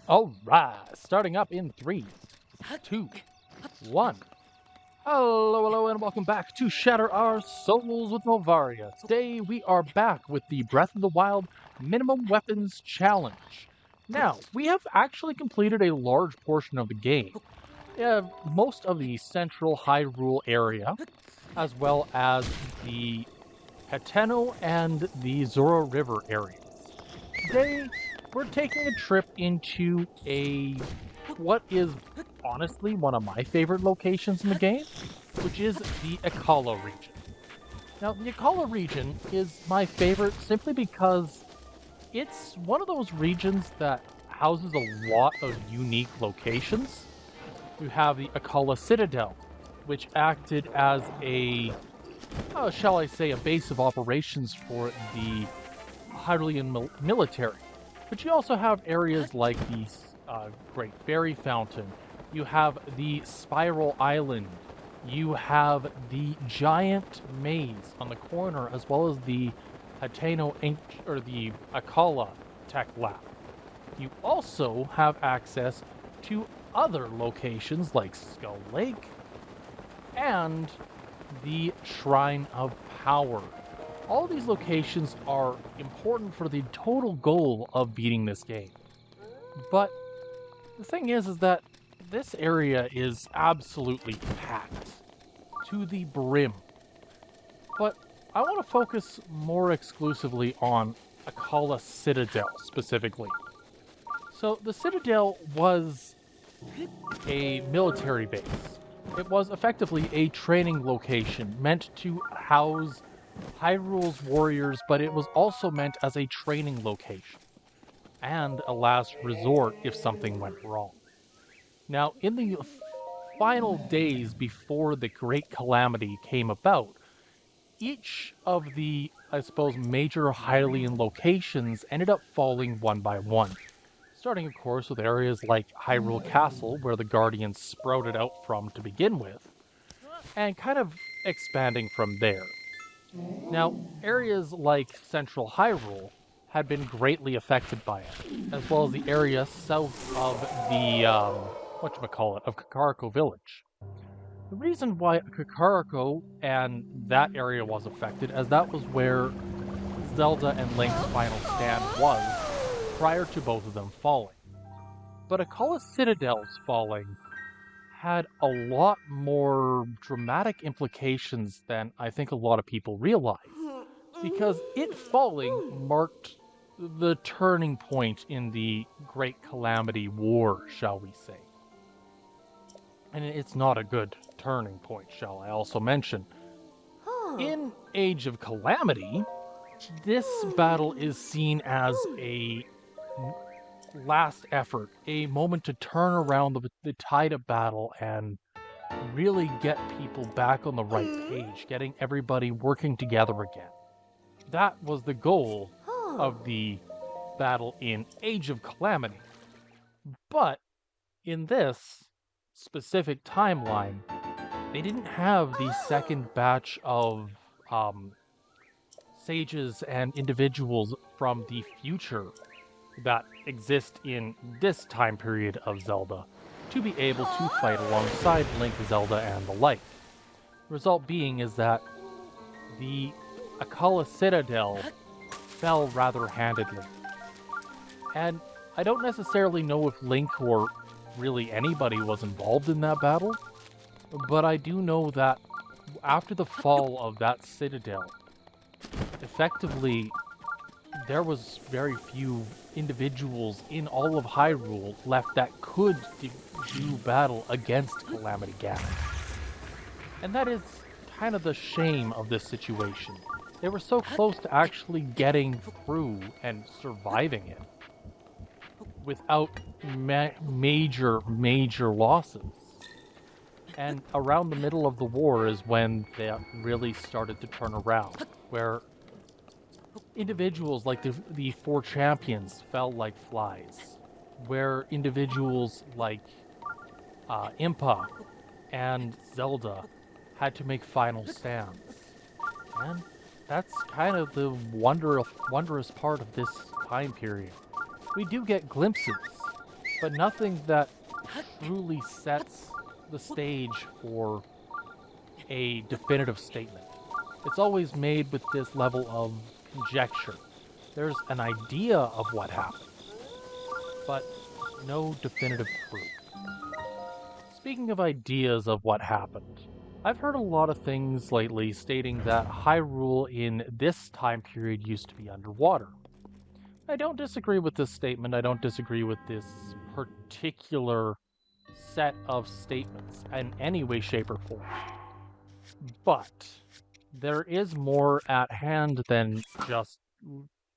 All right, starting up in three, two, one. Hello, and welcome back to Shatter Our Souls with Novaria. Today we are back with the Breath of the Wild Minimum Weapons Challenge. Now, we have actually completed a large portion of the game. Most of the central Hyrule area, as well as the Hateno and the Zora River areas. Today, we're taking a trip into what is honestly one of my favorite locations in the game, which is the Akala region. Now, the Akala region is my favorite simply because it's one of those regions that houses a lot of unique locations. You have the Akala Citadel, which acted as shall I say, a base of operations for the Hylian military. But you also have areas like the Great Fairy Fountain. You have the Spiral Island. You have the giant maze on the corner, as well as the Hateno or the Akala Tech Lab. You also have access to other locations like Skull Lake and the Shrine of Power. All these locations are important for the total goal of beating this game. But the thing is that this area is absolutely packed to the brim. But I want to focus more exclusively on Akala Citadel specifically. So the Citadel was a military base. It was effectively a training location meant to house Hyrule's warriors, but it was also meant as a training location and a last resort if something went wrong. Now, in the final days before the Great Calamity came about, each of the, I suppose, major Hylian locations ended up falling one by one. Starting, of course, with areas like Hyrule Castle, where the Guardians sprouted out from to begin with, and kind of expanding from there. Now, areas like Central Hyrule had been greatly affected by it, as well as the area south of the, of Kakariko Village. The reason why Kakariko and that area was affected, as that was where Zelda and Link's final stand was prior to both of them falling. But Akala Citadel's falling had a lot more dramatic implications than I think a lot of people realize, because it falling marked the turning point in the Great Calamity War, shall we say. And it's not a good turning point, shall I also mention. In Age of Calamity, this battle is seen as a last effort, a moment to turn around the tide of battle and really get people back on the right page, getting everybody working together again. That was the goal of the battle in Age of Calamity. But in this specific timeline, they didn't have the second batch of sages and individuals from the future that exist in this time period of Zelda to be able to fight alongside Link, Zelda, and the like. The result being is that the Akala Citadel fell rather handedly. And I don't necessarily know if Link or really anybody was involved in that battle, but I do know that after the fall of that citadel, effectively, there was very few individuals in all of Hyrule left that could do battle against Calamity Ganon. And that is kind of the shame of this situation. They were so close to actually getting through and surviving it without major losses. And around the middle of the war is when they really started to turn around, where individuals like the four champions fell like flies, where individuals like Impa and Zelda had to make final stands. And that's kind of the wondrous part of this time period. We do get glimpses but nothing that truly sets the stage for a definitive statement. It's always made with this level of conjecture. There's an idea of what happened, but no definitive proof. Speaking of ideas of what happened, I've heard a lot of things lately stating that Hyrule in this time period used to be underwater. I don't disagree with this statement. I don't disagree with this particular set of statements in any way, shape, or form. But there is more at hand than just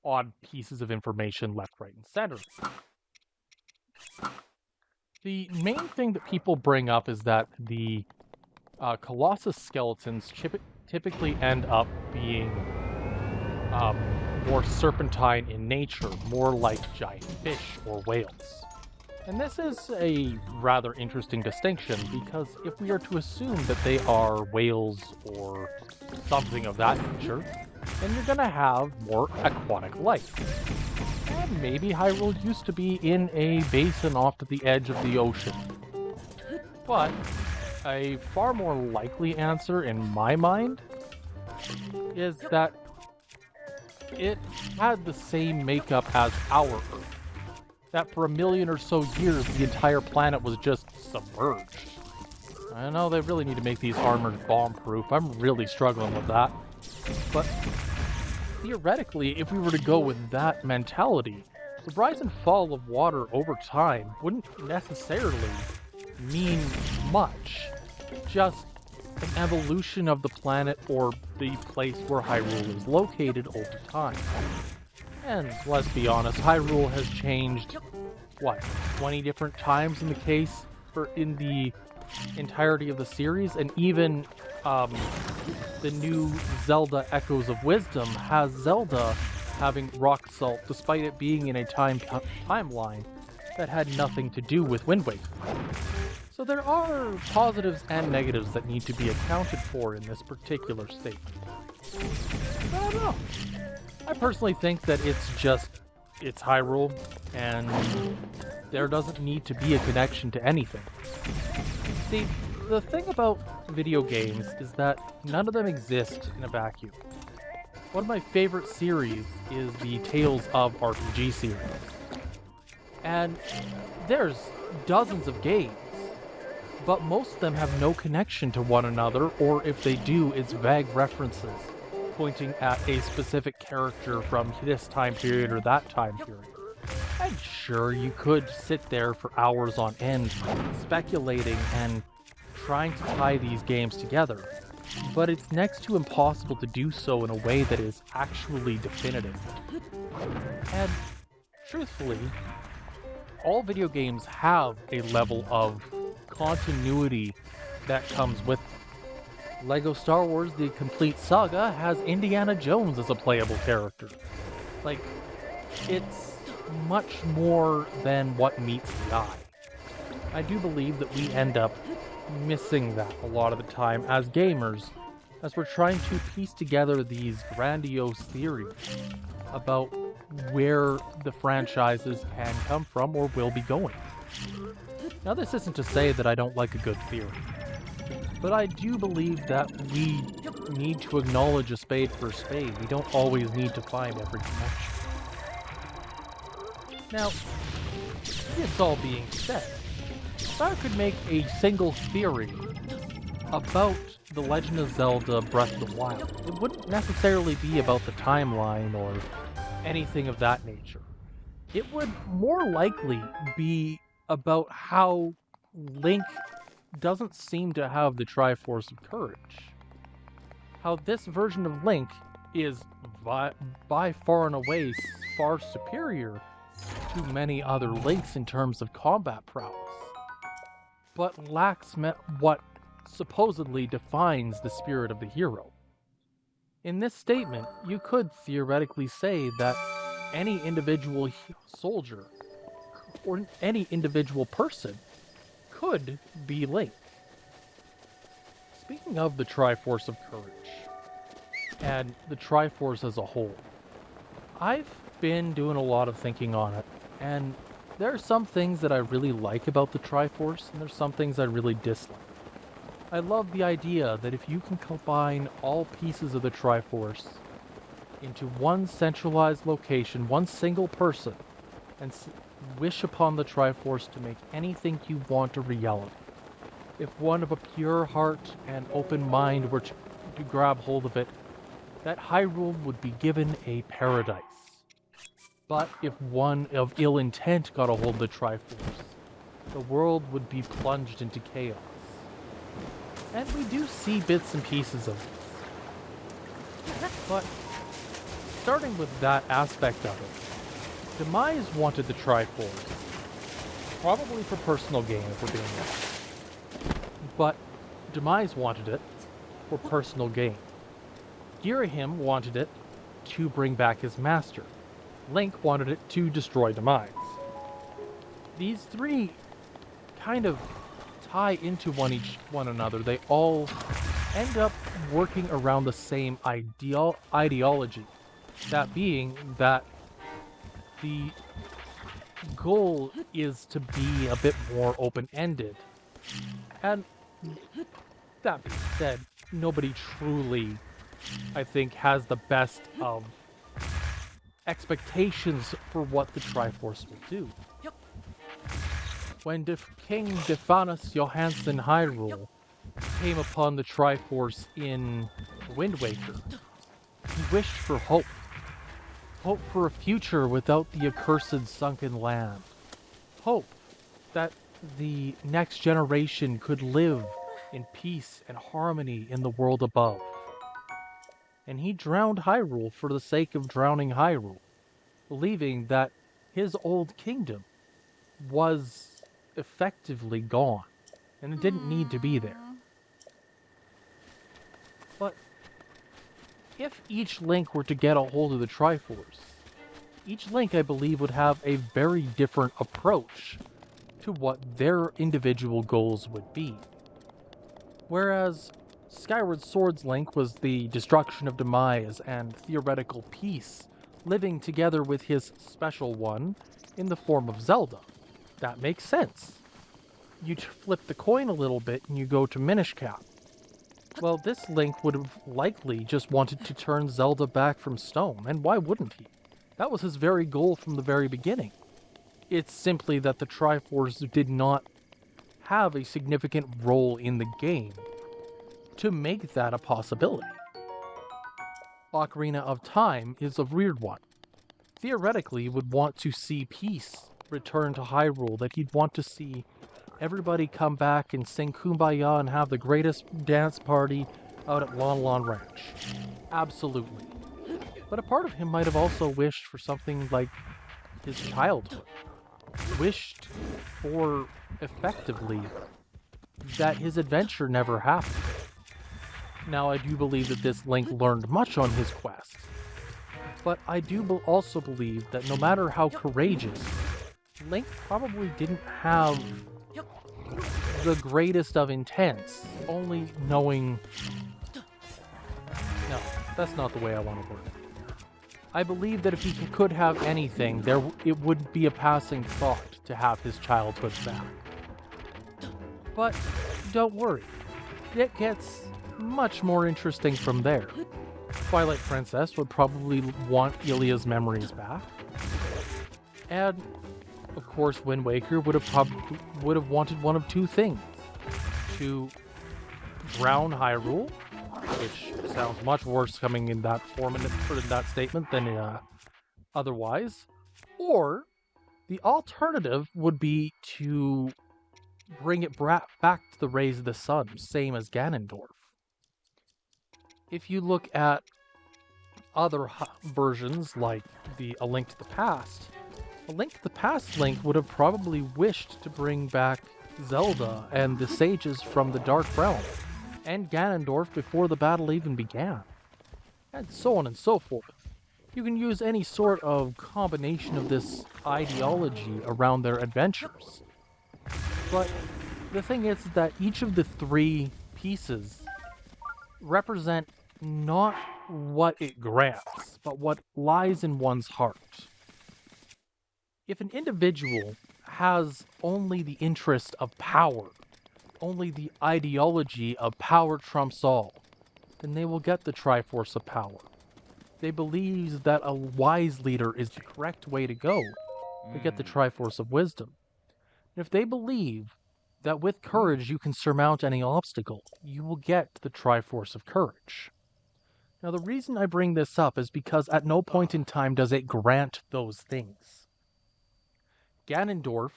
odd pieces of information left, right, and center. The main thing that people bring up is that the Colossus skeletons typically end up being more serpentine in nature, more like giant fish or whales. And this is a rather interesting distinction because if we are to assume that they are whales or something of that nature, then you're going to have more aquatic life. And maybe Hyrule used to be in a basin off to the edge of the ocean. But a far more likely answer in my mind is that it had the same makeup as our Earth. That for 1 million or so years, the entire planet was just submerged. I know they really need to make these armors bomb-proof. I'm really struggling with that. But theoretically, if we were to go with that mentality, the rise and fall of water over time wouldn't necessarily mean much. Just an evolution of the planet or the place where Hyrule is located over time. And let's be honest, Hyrule has changed, 20 different times in the case, in the entirety of the series, and even the new Zelda Echoes of Wisdom has Zelda having rock salt, despite it being in a timeline that had nothing to do with Wind Waker. So there are positives and negatives that need to be accounted for in this particular statement. I don't know. I personally think that it's Hyrule, and there doesn't need to be a connection to anything. See, the thing about video games is that none of them exist in a vacuum. One of my favorite series is the Tales of RPG series. And there's dozens of games, but most of them have no connection to one another, or if they do, it's vague references pointing at a specific character from this time period or that time period. And sure, you could sit there for hours on end speculating and trying to tie these games together, but it's next to impossible to do so in a way that is actually definitive. And truthfully, all video games have a level of continuity that comes with them. Lego Star Wars The Complete Saga has Indiana Jones as a playable character. Like, it's much more than what meets the eye. I do believe that we end up missing that a lot of the time as gamers, as we're trying to piece together these grandiose theories about where the franchises can come from or will be going. Now, this isn't to say that I don't like a good theory, but I do believe that we need to acknowledge a spade for a spade. We don't always need to find every connection. Now, this all being said, if I could make a single theory about The Legend of Zelda Breath of the Wild, it wouldn't necessarily be about the timeline or anything of that nature. It would more likely be about how Link doesn't seem to have the Triforce of Courage. How this version of Link is by far and away far superior to many other Links in terms of combat prowess, but lacks what supposedly defines the spirit of the hero. In this statement, you could theoretically say that any individual soldier or any individual person could be Link. Speaking of the Triforce of Courage, and the Triforce as a whole, I've been doing a lot of thinking on it, and There are some things that I really like about the Triforce, and there's some things I really dislike. I love the idea that if you can combine all pieces of the Triforce into one centralized location, one single person, and wish upon the Triforce to make anything you want a reality. If one of a pure heart and open mind were to grab hold of it, that Hyrule would be given a paradise. But if one of ill intent got a hold of the Triforce, the world would be plunged into chaos. And we do see bits and pieces of this. But starting with that aspect of it, Demise wanted the Triforce, probably for personal gain if we're being honest. But Demise wanted it for personal gain. Girahim wanted it to bring back his master. Link wanted it to destroy Demise. These three kind of tie into one another. They all end up working around the same ideology. That being that the goal is to be a bit more open-ended. And that being said, nobody truly, I think, has the best of expectations for what the Triforce will do. When King Defanus Johansson Hyrule came upon the Triforce in Wind Waker, he wished for hope. Hope for a future without the accursed sunken land. Hope that the next generation could live in peace and harmony in the world above. And he drowned Hyrule for the sake of drowning Hyrule, believing that his old kingdom was effectively gone, and it didn't need to be there. But if each Link were to get a hold of the Triforce, each Link, I believe, would have a very different approach to what their individual goals would be. Whereas Skyward Sword's Link was the destruction of Demise and theoretical peace, living together with his special one in the form of Zelda. That makes sense. You flip the coin a little bit and you go to Minish Cap. Well, this Link would have likely just wanted to turn Zelda back from stone, and why wouldn't he? That was his very goal from the very beginning. It's simply that the Triforce did not have a significant role in the game to make that a possibility. Ocarina of Time is a weird one. Theoretically, he would want to see peace return to Hyrule, that he'd want to see everybody come back and sing Kumbaya and have the greatest dance party out at Lon Lon Ranch. Absolutely. But a part of him might have also wished for something like his childhood. Wished for, effectively, that his adventure never happened. Now, I do believe that this Link learned much on his quest, but I do also believe that no matter how courageous, Link probably didn't have the greatest of intents, only knowing... No, that's not the way I want to word it. I believe that if he could have anything, it would be a passing thought to have his childhood back. But don't worry, it gets much more interesting from there. Twilight Princess would probably want Ilia's memories back. And, of course, Wind Waker would have wanted one of two things. To drown Hyrule, which sounds much worse coming in that form in that statement than otherwise. Or, the alternative would be to bring it back to the rays of the sun, same as Ganondorf. If you look at other versions, like A Link to the Past, A Link to the Past Link would have probably wished to bring back Zelda and the sages from the Dark Realm, and Ganondorf before the battle even began, and so on and so forth. You can use any sort of combination of this ideology around their adventures. But the thing is that each of the three pieces represent not what it grants, but what lies in one's heart. If an individual has only the interest of power, only the ideology of power trumps all, then they will get the triforce of power. They believe that a wise leader is the correct way to go. They get the triforce of wisdom. And if they believe that with courage you can surmount any obstacle, you will get the triforce of courage. Now, the reason I bring this up is because at no point in time does it grant those things. Ganondorf,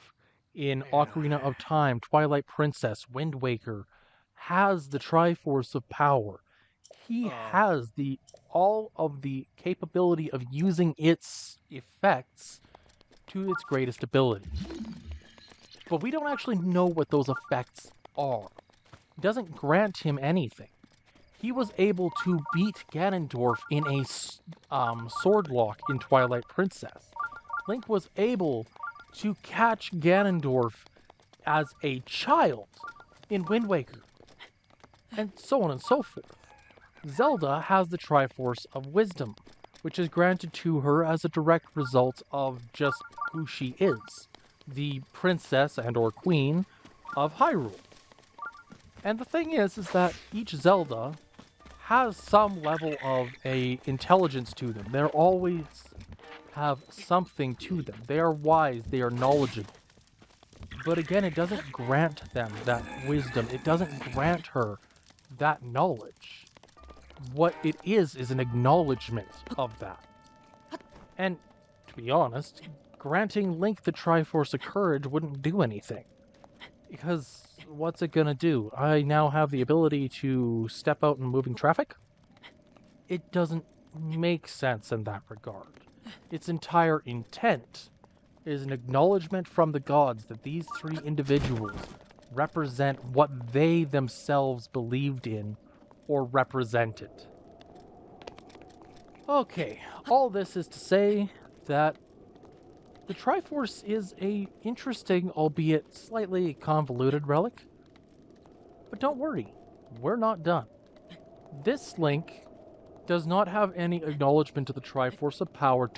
in Ocarina of Time, Twilight Princess, Wind Waker, has the Triforce of Power. He has all of the capability of using its effects to its greatest ability. But we don't actually know what those effects are. It doesn't grant him anything. He was able to beat Ganondorf in a sword lock in Twilight Princess. Link was able to catch Ganondorf as a child in Wind Waker, and so on and so forth. Zelda has the Triforce of Wisdom, which is granted to her as a direct result of just who she is, the princess and or queen of Hyrule. And the thing is that each Zelda has some level of a intelligence to them. They always have something to them. They are wise, they are knowledgeable. But again, it doesn't grant them that wisdom. It doesn't grant her that knowledge. What it is an acknowledgement of that. And to be honest, granting Link the Triforce of Courage wouldn't do anything. Because what's it gonna do? I now have the ability to step out in moving traffic? It doesn't make sense in that regard. Its entire intent is an acknowledgement from the gods that these three individuals represent what they themselves believed in or represented. Okay, all this is to say that the Triforce is a interesting, albeit slightly convoluted relic. But don't worry, we're not done. This Link does not have any acknowledgement to the Triforce of Power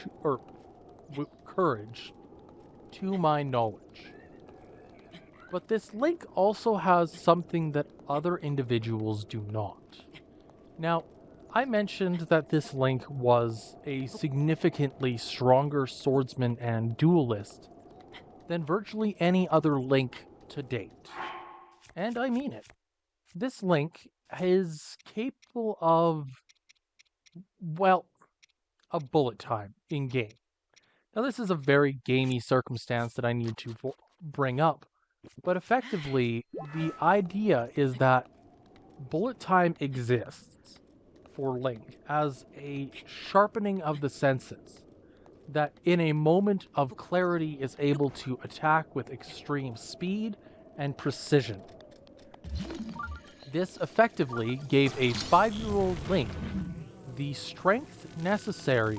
courage, to my knowledge. But this Link also has something that other individuals do not. Now, I mentioned that this Link was a significantly stronger swordsman and duelist than virtually any other Link to date. And I mean it. This Link is capable of, well, a bullet time in-game. Now, this is a very gamey circumstance that I need to bring up, but effectively, the idea is that bullet time exists for Link as a sharpening of the senses, that in a moment of clarity is able to attack with extreme speed and precision. This effectively gave a 5-year-old Link the strength necessary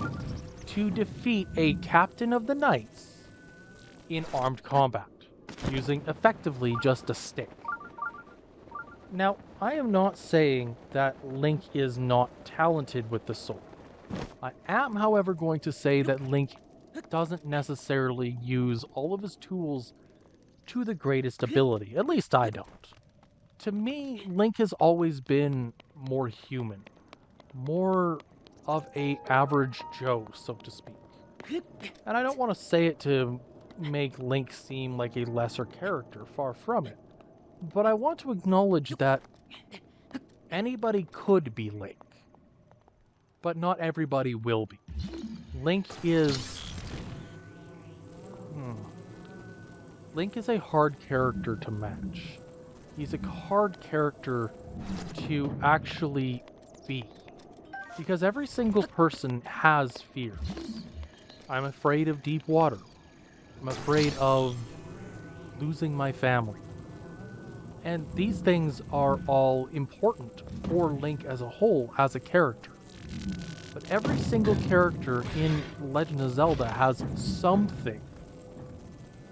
to defeat a captain of the knights in armed combat, using effectively just a stick. Now, I am not saying that Link is not talented with the sword. I am, however, going to say that Link doesn't necessarily use all of his tools to the greatest ability. At least I don't. To me, Link has always been more human, more of a average Joe, so to speak. And I don't want to say it to make Link seem like a lesser character, far from it. But I want to acknowledge that anybody could be Link, but not everybody will be. Link is a hard character to match. He's a hard character to actually be. Because every single person has fears. I'm afraid of deep water. I'm afraid of losing my family. And these things are all important for Link as a whole, as a character. But every single character in Legend of Zelda has something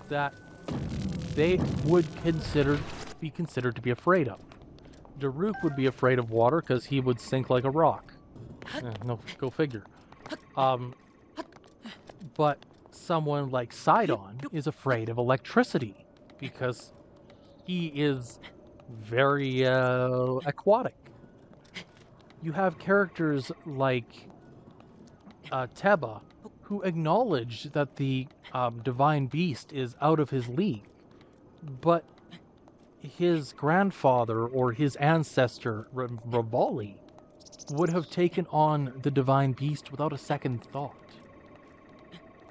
that they would be considered to be afraid of. Daruk would be afraid of water because he would sink like a rock. No, go figure. But someone like Sidon is afraid of electricity because he is very aquatic. You have characters like Teba, who acknowledge that the divine beast is out of his league, but his grandfather or his ancestor, Rabali, would have taken on the divine beast without a second thought.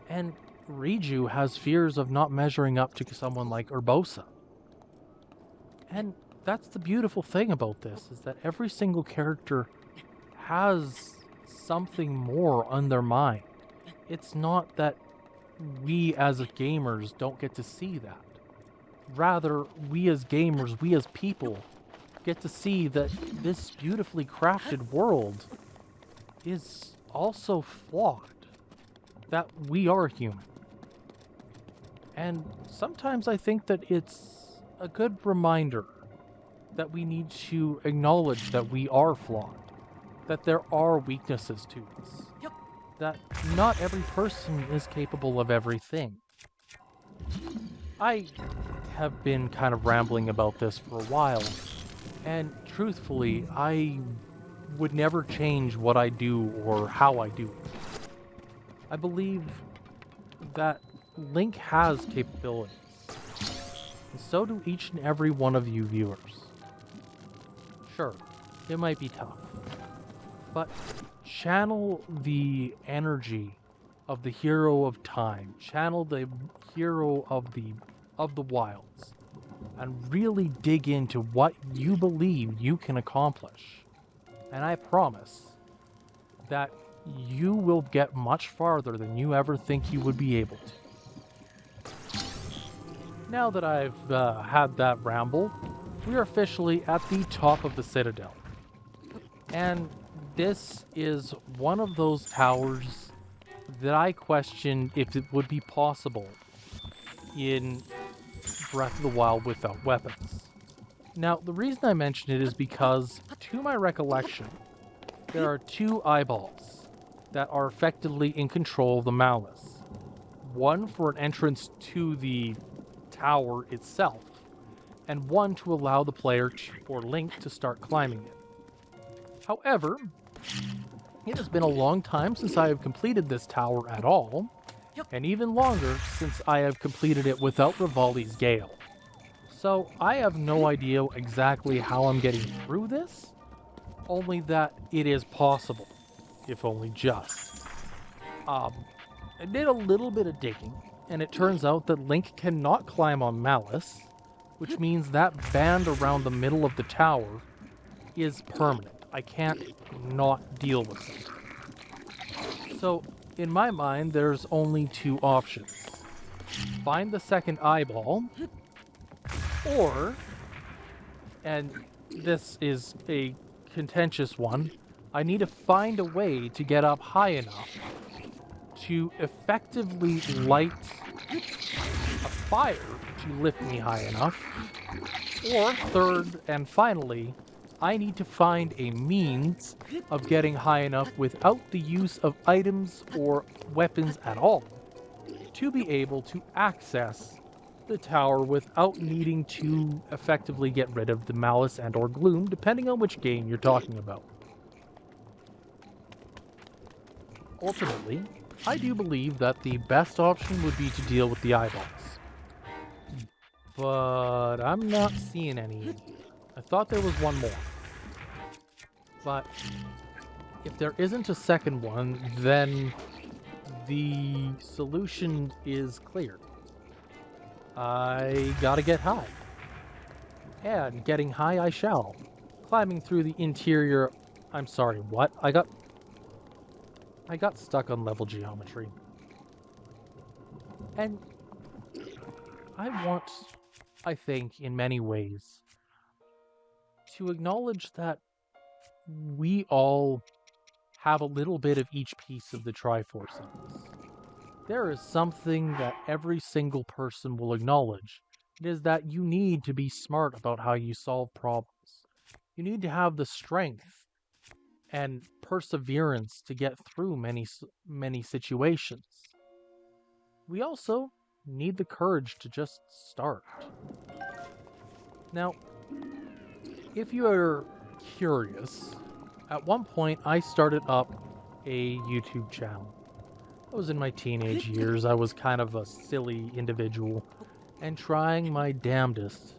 And Riju has fears of not measuring up to someone like Urbosa. And that's the beautiful thing about this, is that every single character has something more on their mind. It's not that we as gamers don't get to see that. Rather, we as gamers, we as people, get to see that this beautifully crafted world is also flawed. That we are human. And sometimes I think that it's a good reminder that we need to acknowledge that we are flawed. That there are weaknesses to us. That not every person is capable of everything. I have been kind of rambling about this for a while, and truthfully, I would never change what I do or how I do it. I believe that Link has capabilities, and so do each and every one of you viewers. Sure, it might be tough, but channel the energy of the hero of time, channel the hero of the wilds, and really dig into what you believe you can accomplish. And I promise that you will get much farther than you ever think you would be able to. Now that I've had that ramble, we are officially at the top of the Citadel. And this is one of those towers that I question if it would be possible in Breath of the Wild without weapons. Now, the reason I mention it is because, to my recollection, there are two eyeballs that are effectively in control of the Malice. One for an entrance to the tower itself, and one to allow the player or Link to start climbing it. However, it has been a long time since I have completed this tower at all, and even longer since I have completed it without Rivali's Gale. So I have no idea exactly how I'm getting through this, only that it is possible, if only just. I did a little bit of digging, and it turns out that Link cannot climb on Malice, which means that band around the middle of the tower is permanent. I can't not deal with it. So, in my mind, there's only two options. Find the second eyeball, or, and this is a contentious one, I need to find a way to get up high enough to effectively light a fire to lift me high enough. Or third and finally, I need to find a means of getting high enough without the use of items or weapons at all to be able to access the tower without needing to effectively get rid of the malice and or gloom, depending on which game you're talking about. Ultimately, I do believe that the best option would be to deal with the eyeballs. But I'm not seeing any. I thought there was one more. But if there isn't a second one, then the solution is clear. I gotta get high. And getting high I shall. Climbing through the interior... I'm sorry, what? I got stuck on level geometry. And I think, in many ways, to acknowledge that we all have a little bit of each piece of the triforce in us. There is something that every single person will acknowledge. It is that you need to be smart about how you solve problems. You need to have the strength and perseverance to get through many situations. we also need the courage to just start. Now, if you are curious, at one point I started up a YouTube channel. I was in my teenage years. I was kind of a silly individual and trying my damnedest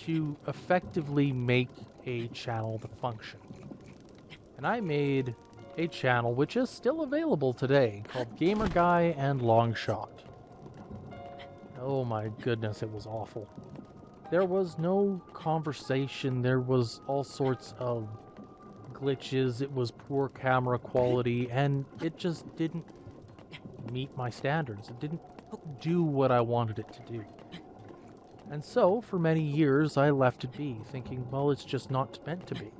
to effectively make a channel to function. And I made a channel which is still available today called Gamer Guy and Longshot. Oh my goodness, it was awful. There was no conversation, there was all sorts of glitches, it was poor camera quality, and it just didn't meet my standards. It didn't do what I wanted it to do. And so, for many years, I left it be, thinking, well, it's just not meant to be.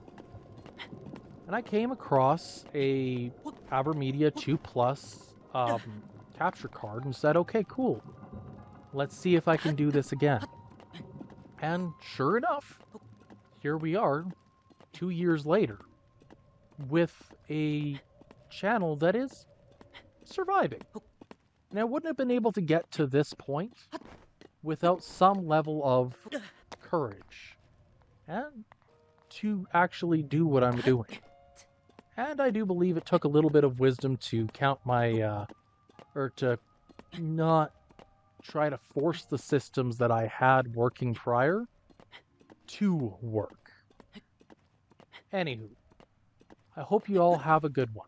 And I came across a AverMedia 2 Plus capture card and said, okay, cool. Let's see if I can do this again. And sure enough, here we are, 2 years later, with a channel that is surviving. And I wouldn't have been able to get to this point without some level of courage and to actually do what I'm doing. And I do believe it took a little bit of wisdom to count my, or to not try to force the systems that I had working prior to work. Anywho, I hope you all have a good one.